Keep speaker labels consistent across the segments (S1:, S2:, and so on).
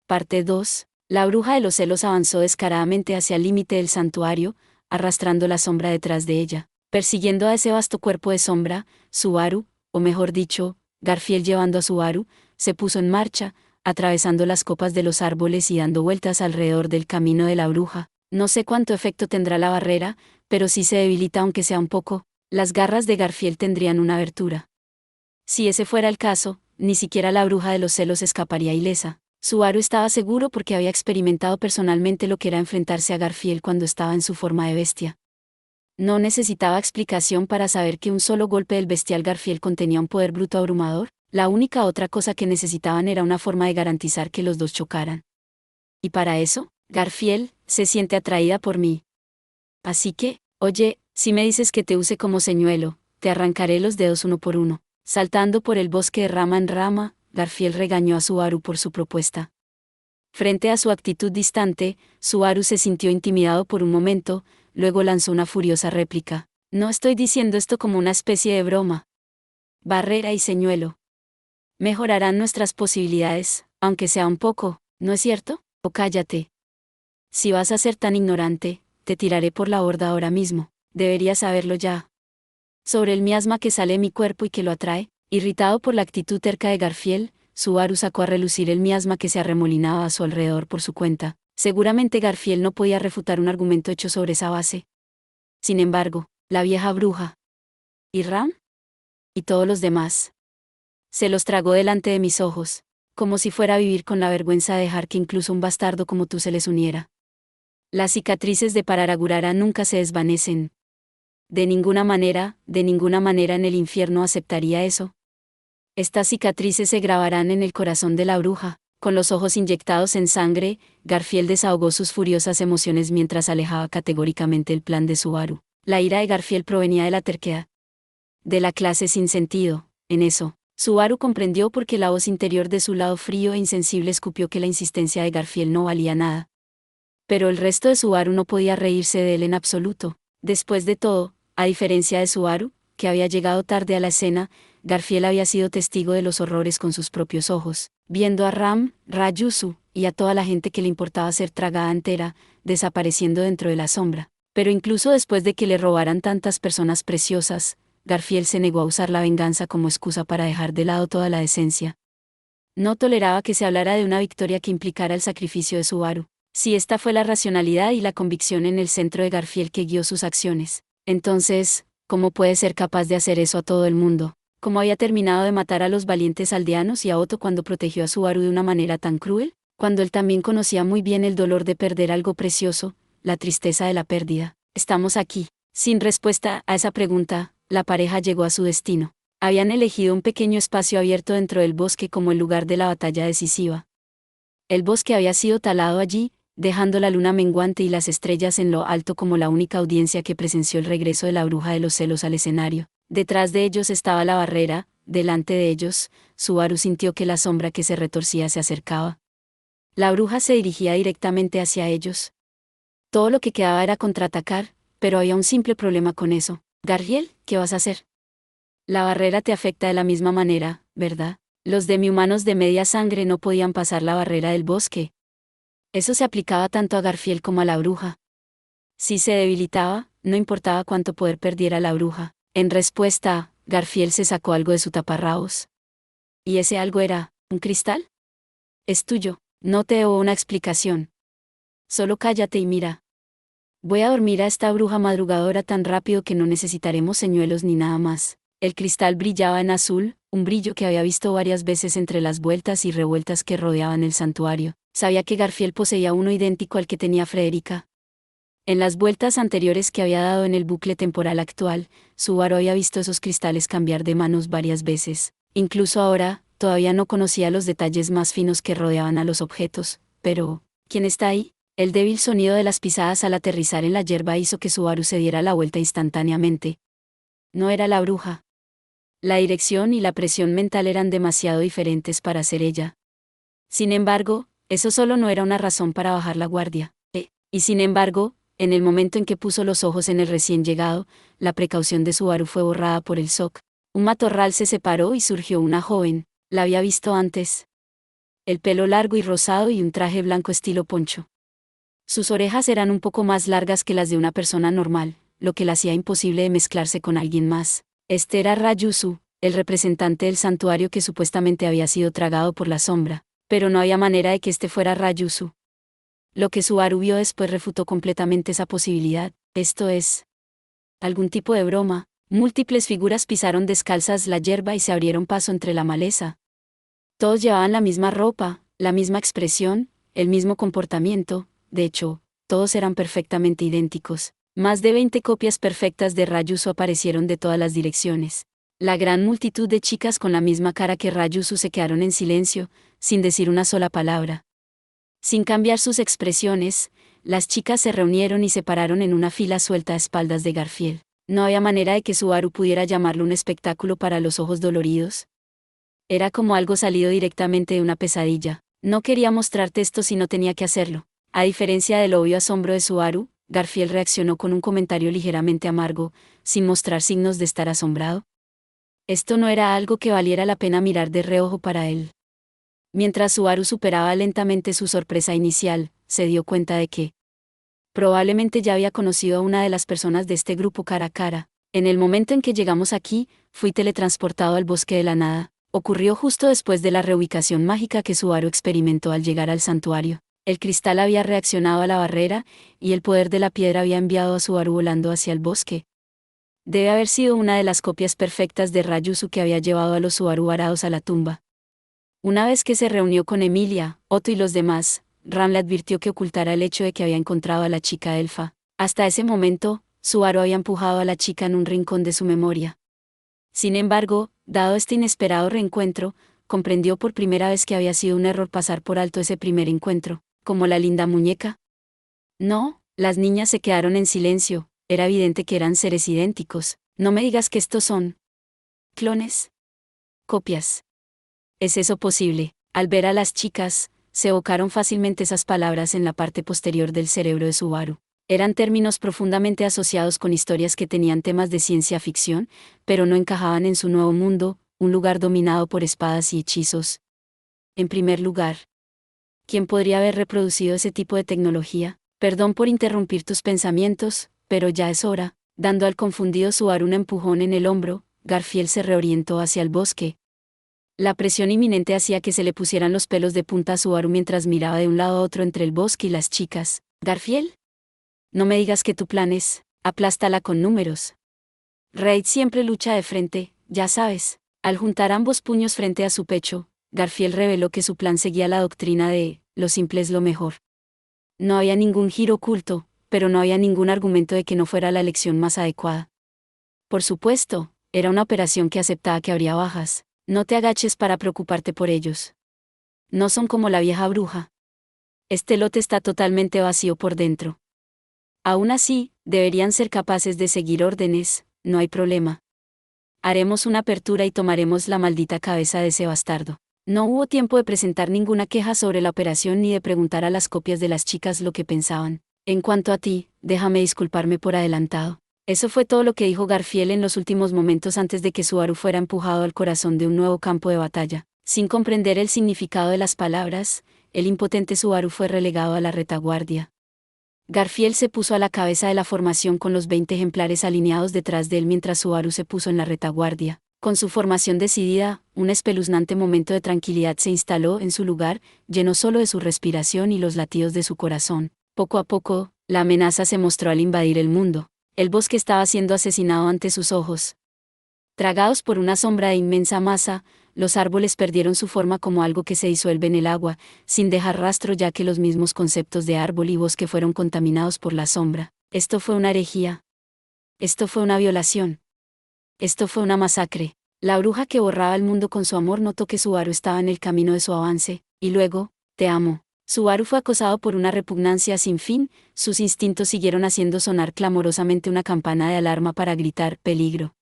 S1: Parte 2. La bruja de los celos avanzó descaradamente hacia el límite del santuario, arrastrando la sombra detrás de ella. Persiguiendo a ese vasto cuerpo de sombra, Subaru, o mejor dicho, Garfield llevando a Subaru, se puso en marcha, atravesando las copas de los árboles y dando vueltas alrededor del camino de la bruja. No sé cuánto efecto tendrá la barrera, pero si se debilita aunque sea un poco, las garras de Garfield tendrían una abertura. Si ese fuera el caso, ni siquiera la bruja de los celos escaparía ilesa. Subaru estaba seguro porque había experimentado personalmente lo que era enfrentarse a Garfield cuando estaba en su forma de bestia. No necesitaba explicación para saber que un solo golpe del bestial Garfield contenía un poder bruto abrumador. La única otra cosa que necesitaban era una forma de garantizar que los dos chocaran. Y para eso, Garfield se siente atraída por mí. Así que, oye, si me dices que te use como señuelo, te arrancaré los dedos uno por uno. Saltando por el bosque de rama en rama, Garfield regañó a Subaru por su propuesta. Frente a su actitud distante, Subaru se sintió intimidado por un momento, luego lanzó una furiosa réplica. No estoy diciendo esto como una especie de broma. Barrera y señuelo mejorarán nuestras posibilidades, aunque sea un poco, ¿no es cierto? O cállate. Si vas a ser tan ignorante, te tiraré por la borda ahora mismo. Deberías saberlo ya. Sobre el miasma que sale de mi cuerpo y que lo atrae, irritado por la actitud terca de Garfield, Subaru sacó a relucir el miasma que se arremolinaba a su alrededor por su cuenta. Seguramente Garfield no podía refutar un argumento hecho sobre esa base. Sin embargo, la vieja bruja. ¿Y Ram? Y todos los demás. Se los tragó delante de mis ojos, como si fuera a vivir con la vergüenza de dejar que incluso un bastardo como tú se les uniera. Las cicatrices de Pararagurara nunca se desvanecen. De ninguna manera en el infierno aceptaría eso. Estas cicatrices se grabarán en el corazón de la bruja. Con los ojos inyectados en sangre, Garfield desahogó sus furiosas emociones mientras alejaba categóricamente el plan de Subaru. La ira de Garfield provenía de la terquedad. De la clase sin sentido, en eso. Subaru comprendió porque la voz interior de su lado frío e insensible escupió que la insistencia de Garfield no valía nada. Pero el resto de Subaru no podía reírse de él en absoluto. Después de todo, a diferencia de Subaru, que había llegado tarde a la escena, Garfield había sido testigo de los horrores con sus propios ojos, viendo a Ram, Rayusu, y a toda la gente que le importaba ser tragada entera, desapareciendo dentro de la sombra. Pero incluso después de que le robaran tantas personas preciosas, Garfield se negó a usar la venganza como excusa para dejar de lado toda la decencia. No toleraba que se hablara de una victoria que implicara el sacrificio de Subaru. Si esta fue la racionalidad y la convicción en el centro de Garfield que guió sus acciones, entonces, ¿cómo puede ser capaz de hacer eso a todo el mundo? ¿Cómo había terminado de matar a los valientes aldeanos y a Otto cuando protegió a Subaru de una manera tan cruel? Cuando él también conocía muy bien el dolor de perder algo precioso, la tristeza de la pérdida. Estamos aquí. Sin respuesta a esa pregunta, la pareja llegó a su destino. Habían elegido un pequeño espacio abierto dentro del bosque como el lugar de la batalla decisiva. El bosque había sido talado allí, dejando la luna menguante y las estrellas en lo alto como la única audiencia que presenció el regreso de la bruja de los celos al escenario. Detrás de ellos estaba la barrera, delante de ellos, Subaru sintió que la sombra que se retorcía se acercaba. La bruja se dirigía directamente hacia ellos. Todo lo que quedaba era contraatacar, pero había un simple problema con eso. Garfield, ¿qué vas a hacer? La barrera te afecta de la misma manera, ¿verdad? Los demi-humanos de media sangre no podían pasar la barrera del bosque. Eso se aplicaba tanto a Garfield como a la bruja. Si se debilitaba, no importaba cuánto poder perdiera la bruja. En respuesta, Garfield se sacó algo de su taparrabos. ¿Y ese algo era un cristal? Es tuyo, no te debo una explicación. Solo cállate y mira. Voy a dormir a esta bruja madrugadora tan rápido que no necesitaremos señuelos ni nada más. El cristal brillaba en azul, un brillo que había visto varias veces entre las vueltas y revueltas que rodeaban el santuario. Sabía que Garfield poseía uno idéntico al que tenía Frederica. En las vueltas anteriores que había dado en el bucle temporal actual, Subaru había visto esos cristales cambiar de manos varias veces. Incluso ahora, todavía no conocía los detalles más finos que rodeaban a los objetos. Pero, ¿quién está ahí? El débil sonido de las pisadas al aterrizar en la hierba hizo que Subaru se diera la vuelta instantáneamente. No era la bruja. La dirección y la presión mental eran demasiado diferentes para ser ella. Sin embargo, eso solo no era una razón para bajar la guardia. Y sin embargo, en el momento en que puso los ojos en el recién llegado, la precaución de Subaru fue borrada por el shock. Un matorral se separó y surgió una joven. La había visto antes. el pelo largo y rosado y un traje blanco estilo poncho. Sus orejas eran un poco más largas que las de una persona normal, lo que la hacía imposible de mezclarse con alguien más. Este era Rayusu, el representante del santuario que supuestamente había sido tragado por la sombra, pero no había manera de que este fuera Rayusu. Lo que Subaru vio después refutó completamente esa posibilidad, esto es algún tipo de broma. Múltiples figuras pisaron descalzas la hierba y se abrieron paso entre la maleza. Todos llevaban la misma ropa, la misma expresión, el mismo comportamiento, de hecho, todos eran perfectamente idénticos. Más de 20 copias perfectas de Rayusu aparecieron de todas las direcciones. La gran multitud de chicas con la misma cara que Rayusu se quedaron en silencio, sin decir una sola palabra. Sin cambiar sus expresiones, las chicas se reunieron y se pararon en una fila suelta a espaldas de Garfield. No había manera de que Subaru pudiera llamarlo un espectáculo para los ojos doloridos. Era como algo salido directamente de una pesadilla. No quería mostrarte esto si no tenía que hacerlo. A diferencia del obvio asombro de Subaru, Garfield reaccionó con un comentario ligeramente amargo, sin mostrar signos de estar asombrado. Esto no era algo que valiera la pena mirar de reojo para él. Mientras Subaru superaba lentamente su sorpresa inicial, se dio cuenta de que probablemente ya había conocido a una de las personas de este grupo cara a cara. En el momento en que llegamos aquí, fui teletransportado al bosque de la nada. Ocurrió justo después de la reubicación mágica que Subaru experimentó al llegar al santuario. El cristal había reaccionado a la barrera, y el poder de la piedra había enviado a Subaru volando hacia el bosque. Debe haber sido una de las copias perfectas de Rayusu que había llevado a los Subaru varados a la tumba. Una vez que se reunió con Emilia, Otto y los demás, Ram le advirtió que ocultara el hecho de que había encontrado a la chica elfa. Hasta ese momento, Subaru había empujado a la chica en un rincón de su memoria. Sin embargo, dado este inesperado reencuentro, comprendió por primera vez que había sido un error pasar por alto ese primer encuentro, como la linda muñeca. No, las niñas se quedaron en silencio, era evidente que eran seres idénticos. No me digas que estos son clones. Copias. ¿Es eso posible? Al ver a las chicas, se evocaron fácilmente esas palabras en la parte posterior del cerebro de Subaru. Eran términos profundamente asociados con historias que tenían temas de ciencia ficción, pero no encajaban en su nuevo mundo, un lugar dominado por espadas y hechizos. En primer lugar, ¿quién podría haber reproducido ese tipo de tecnología? Perdón por interrumpir tus pensamientos, pero ya es hora. Dando al confundido Subaru un empujón en el hombro, Garfield se reorientó hacia el bosque. La presión inminente hacía que se le pusieran los pelos de punta a Subaru mientras miraba de un lado a otro entre el bosque y las chicas. ¿Garfield? No me digas que tu plan es, aplástala con números. Reid siempre lucha de frente, ya sabes. Al juntar ambos puños frente a su pecho, Garfield reveló que su plan seguía la doctrina de, lo simple es lo mejor. No había ningún giro oculto, pero no había ningún argumento de que no fuera la elección más adecuada. Por supuesto, era una operación que aceptaba que habría bajas. No te agaches para preocuparte por ellos. No son como la vieja bruja. Este lote está totalmente vacío por dentro. Aún así, deberían ser capaces de seguir órdenes, no hay problema. Haremos una apertura y tomaremos la maldita cabeza de ese bastardo. No hubo tiempo de presentar ninguna queja sobre la operación ni de preguntar a las copias de las chicas lo que pensaban. En cuanto a ti, déjame disculparme por adelantado. Eso fue todo lo que dijo Garfield en los últimos momentos antes de que Subaru fuera empujado al corazón de un nuevo campo de batalla. Sin comprender el significado de las palabras, el impotente Subaru fue relegado a la retaguardia. Garfield se puso a la cabeza de la formación con los 20 ejemplares alineados detrás de él mientras Subaru se puso en la retaguardia. Con su formación decidida, un espeluznante momento de tranquilidad se instaló en su lugar, lleno solo de su respiración y los latidos de su corazón. Poco a poco, la amenaza se mostró al invadir el mundo. El bosque estaba siendo asesinado ante sus ojos. Tragados por una sombra de inmensa masa, los árboles perdieron su forma como algo que se disuelve en el agua, sin dejar rastro ya que los mismos conceptos de árbol y bosque fueron contaminados por la sombra. Esto fue una herejía. Esto fue una violación. Esto fue una masacre. La bruja que borraba el mundo con su amor notó que Subaru estaba en el camino de su avance, y luego, te amo. Subaru fue acosado por una repugnancia sin fin, sus instintos siguieron haciendo sonar clamorosamente una campana de alarma para gritar peligro.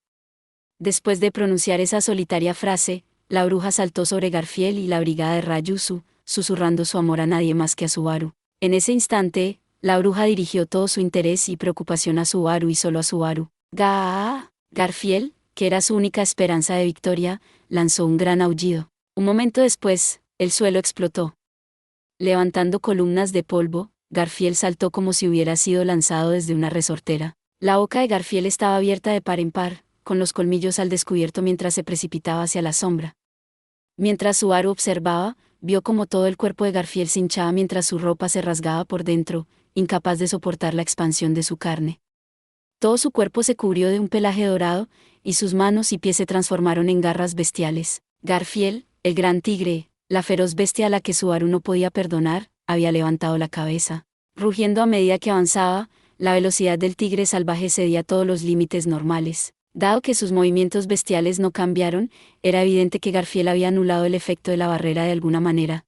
S1: Después de pronunciar esa solitaria frase, la bruja saltó sobre Garfield y la brigada de Rayusu, susurrando su amor a nadie más que a Subaru. En ese instante, la bruja dirigió todo su interés y preocupación a Subaru y solo a Subaru. Garfield, que era su única esperanza de victoria, lanzó un gran aullido. Un momento después, El suelo explotó. Levantando columnas de polvo, Garfield saltó como si hubiera sido lanzado desde una resortera. La boca de Garfield estaba abierta de par en par, con los colmillos al descubierto mientras se precipitaba hacia la sombra. Mientras Subaru observaba, vio como todo el cuerpo de Garfield se hinchaba mientras su ropa se rasgaba por dentro, incapaz de soportar la expansión de su carne. Todo su cuerpo se cubrió de un pelaje dorado, y sus manos y pies se transformaron en garras bestiales. Garfield, el gran tigre, la feroz bestia a la que Subaru no podía perdonar, había levantado la cabeza. Rugiendo a medida que avanzaba, la velocidad del tigre salvaje excedía todos los límites normales. Dado que sus movimientos bestiales no cambiaron, era evidente que Garfield había anulado el efecto de la barrera de alguna manera.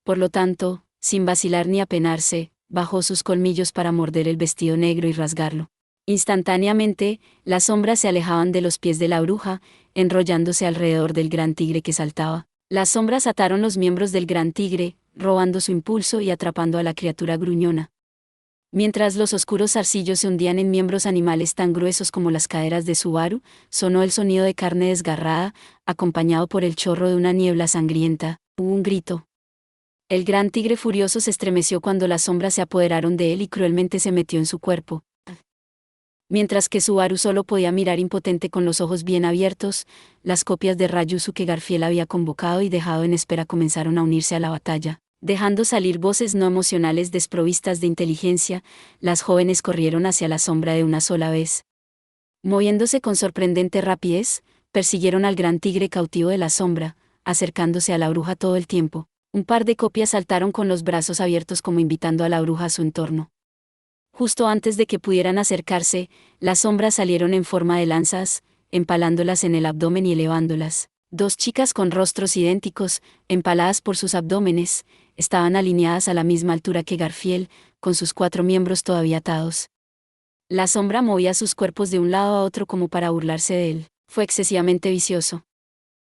S1: Por lo tanto, sin vacilar ni apenarse, bajó sus colmillos para morder el vestido negro y rasgarlo. Instantáneamente, las sombras se alejaban de los pies de la bruja, enrollándose alrededor del gran tigre que saltaba. Las sombras ataron los miembros del gran tigre, robando su impulso y atrapando a la criatura gruñona. Mientras los oscuros zarcillos se hundían en miembros animales tan gruesos como las caderas de Subaru, sonó el sonido de carne desgarrada, acompañado por el chorro de una niebla sangrienta. Hubo un grito. El gran tigre furioso se estremeció cuando las sombras se apoderaron de él y cruelmente se metió en su cuerpo. Mientras que Subaru solo podía mirar impotente con los ojos bien abiertos, las copias de Ryuzu que Garfield había convocado y dejado en espera comenzaron a unirse a la batalla. Dejando salir voces no emocionales desprovistas de inteligencia, las jóvenes corrieron hacia la sombra de una sola vez. Moviéndose con sorprendente rapidez, persiguieron al gran tigre cautivo de la sombra, acercándose a la bruja todo el tiempo. Un par de copias saltaron con los brazos abiertos como invitando a la bruja a su entorno. Justo antes de que pudieran acercarse, las sombras salieron en forma de lanzas, empalándolas en el abdomen y elevándolas. Dos chicas con rostros idénticos, empaladas por sus abdómenes, estaban alineadas a la misma altura que Garfield, con sus 4 miembros todavía atados. La sombra movía sus cuerpos de un lado a otro como para burlarse de él. Fue excesivamente vicioso.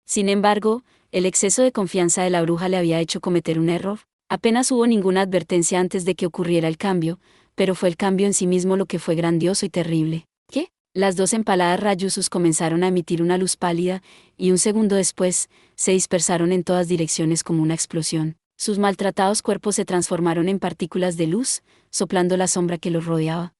S1: Sin embargo, el exceso de confianza de la bruja le había hecho cometer un error. Apenas hubo ninguna advertencia antes de que ocurriera el cambio, pero fue el cambio en sí mismo lo que fue grandioso y terrible. ¿Qué? Las dos empaladas Ryuzus comenzaron a emitir una luz pálida, y un segundo después, se dispersaron en todas direcciones como una explosión. Sus maltratados cuerpos se transformaron en partículas de luz, soplando la sombra que los rodeaba.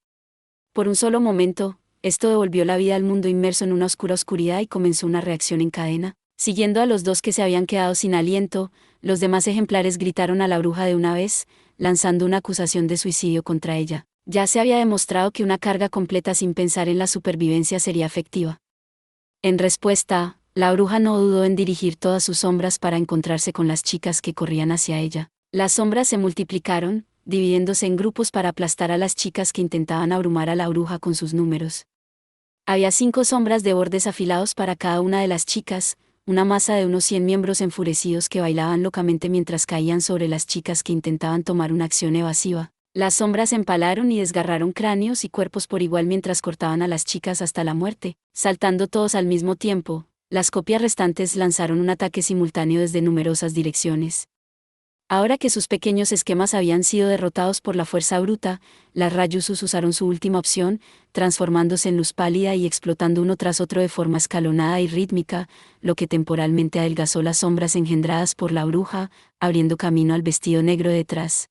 S1: Por un solo momento, esto devolvió la vida al mundo inmerso en una oscura oscuridad y comenzó una reacción en cadena. Siguiendo a los dos que se habían quedado sin aliento, los demás ejemplares gritaron a la bruja de una vez, lanzando una acusación de suicidio contra ella. Ya se había demostrado que una carga completa sin pensar en la supervivencia sería efectiva. En respuesta, la bruja no dudó en dirigir todas sus sombras para encontrarse con las chicas que corrían hacia ella. Las sombras se multiplicaron, dividiéndose en grupos para aplastar a las chicas que intentaban abrumar a la bruja con sus números. Había 5 sombras de bordes afilados para cada una de las chicas, una masa de unos 100 miembros enfurecidos que bailaban locamente mientras caían sobre las chicas que intentaban tomar una acción evasiva. Las sombras empalaron y desgarraron cráneos y cuerpos por igual mientras cortaban a las chicas hasta la muerte. Saltando todos al mismo tiempo, las copias restantes lanzaron un ataque simultáneo desde numerosas direcciones. Ahora que sus pequeños esquemas habían sido derrotados por la fuerza bruta, las Ryuzus usaron su última opción, transformándose en luz pálida y explotando uno tras otro de forma escalonada y rítmica, lo que temporalmente adelgazó las sombras engendradas por la bruja, abriendo camino al vestido negro detrás.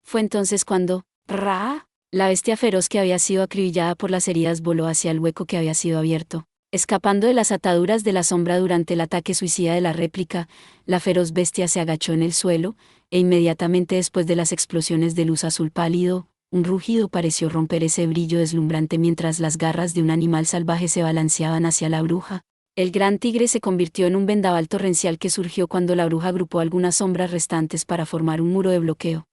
S1: Fue entonces cuando, ¡ra!, la bestia feroz que había sido acribillada por las heridas voló hacia el hueco que había sido abierto. Escapando de las ataduras de la sombra durante el ataque suicida de la réplica, la feroz bestia se agachó en el suelo, e inmediatamente después de las explosiones de luz azul pálido, un rugido pareció romper ese brillo deslumbrante mientras las garras de un animal salvaje se balanceaban hacia la bruja. El gran tigre se convirtió en un vendaval torrencial que surgió cuando la bruja agrupó algunas sombras restantes para formar un muro de bloqueo.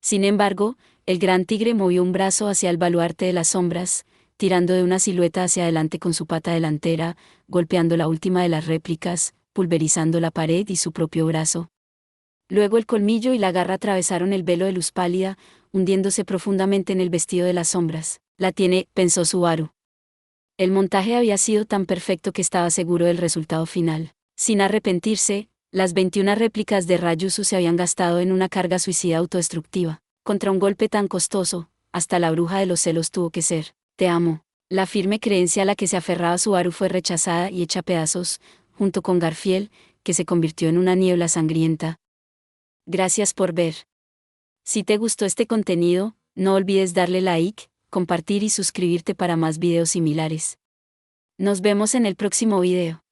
S1: Sin embargo, el gran tigre movió un brazo hacia el baluarte de las sombras, tirando de una silueta hacia adelante con su pata delantera, golpeando la última de las réplicas, pulverizando la pared y su propio brazo. Luego el colmillo y la garra atravesaron el velo de luz pálida, hundiéndose profundamente en el vestido de las sombras. La tiene, pensó Subaru. El montaje había sido tan perfecto que estaba seguro del resultado final. Sin arrepentirse, las 21 réplicas de Ryuzu se habían gastado en una carga suicida autodestructiva. Contra un golpe tan costoso, hasta la bruja de los celos tuvo que ser. Te amo. La firme creencia a la que se aferraba Subaru fue rechazada y hecha a pedazos, junto con Garfield, que se convirtió en una niebla sangrienta. Gracias por ver. Si te gustó este contenido, no olvides darle like, compartir y suscribirte para más videos similares. Nos vemos en el próximo video.